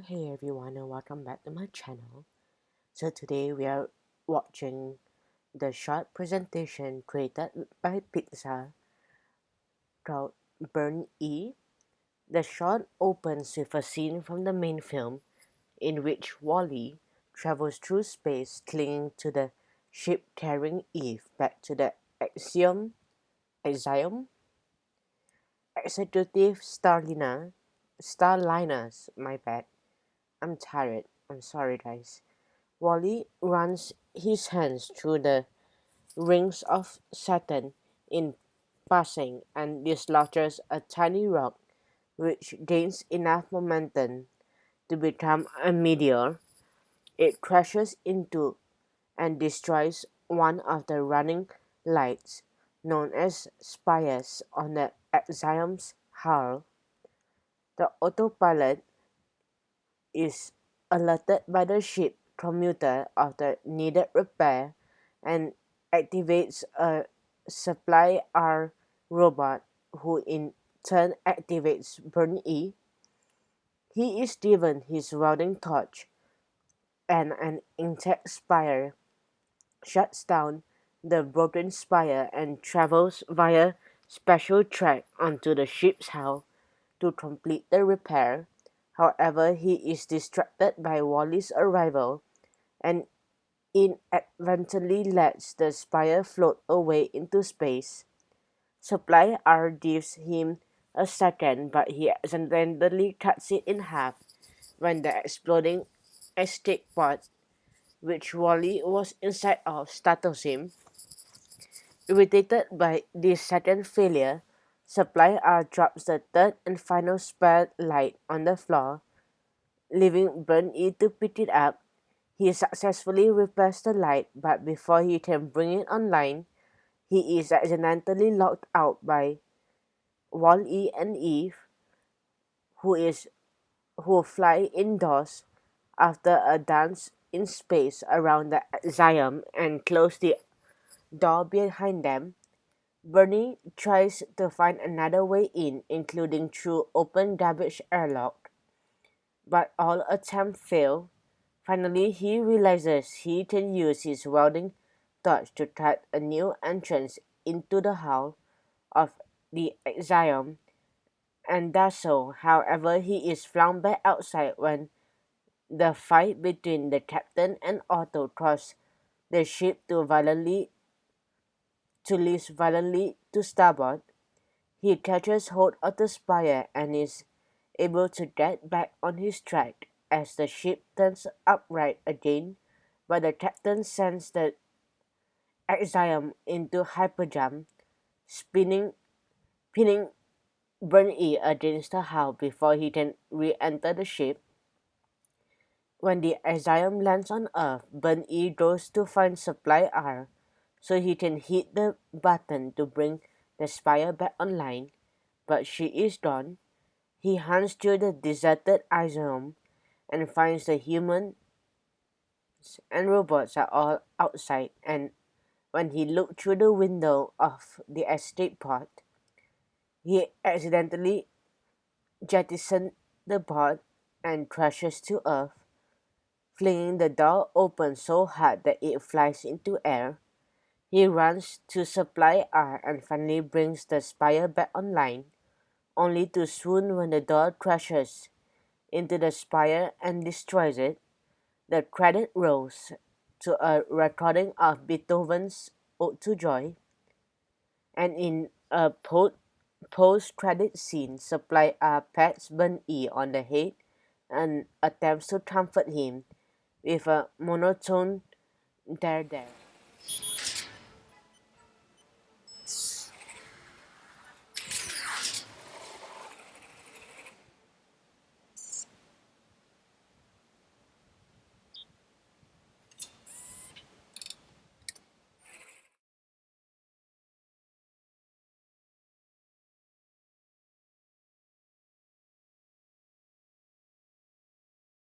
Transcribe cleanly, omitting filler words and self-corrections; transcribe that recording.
Hey everyone, and welcome back to my channel. So today we are watching the short presentation created by Pixar called Burn E. The short opens with a scene from the main film in which Wall-E travels through space clinging to the ship carrying Eve back to the Axiom Executive Starliners, my bad. I'm tired. I'm sorry guys. Wall-E runs his hands through the rings of Saturn in passing and dislodges a tiny rock which gains enough momentum to become a meteor. It crashes into and destroys one of the running lights, known as spires, on the Axiom's hull. The autopilot is alerted by the ship commuter of the needed repair and activates a supply R robot who in turn activates Burn E. He is given his welding torch and an intact spire shuts down the broken spire and travels via special track onto the ship's hull to complete the repair. However, he is distracted by Wall-E's arrival and inadvertently lets the spire float away into space. Supply R gives him a second, but he accidentally cuts it in half when the exploding escape pod, which Wall-E was inside of, startles him. Irritated by this second failure, Supply R drops the third and final spare light on the floor, leaving Burn E to pick it up. He successfully repairs the light, but before he can bring it online, he is accidentally locked out by Wall-E and Eve, who fly indoors after a dance in space around the Axiom and close the door behind them. Bernie tries to find another way in, including through open garbage airlock, but all attempts fail. Finally, he realizes he can use his welding torch to cut a new entrance into the hull of the Axiom, and does so. However, he is flung back outside when the fight between the captain and Otto causes the ship to lease violently to starboard. He catches hold of the spire and is able to get back on his track as the ship turns upright again, but the captain sends the Axiom into hyperjump, pinning Burn-E against the hull before he can re-enter the ship. When the Axiom lands on Earth, Burn-E goes to find Supply R so he can hit the button to bring the spire back online, but she is gone. He hunts through the deserted Axiom and finds the humans and robots are all outside, and when he looks through the window of the escape pod, he accidentally jettisons the pod and crashes to Earth, flinging the door open so hard that it flies into air. He runs to Supply R and finally brings the spire back online, only to swoon when the door crashes into the spire and destroys it. The credit rolls to a recording of Beethoven's Ode to Joy, and in a post-credit scene, Supply R pats Burn E on the head and attempts to comfort him with a monotone "there, there."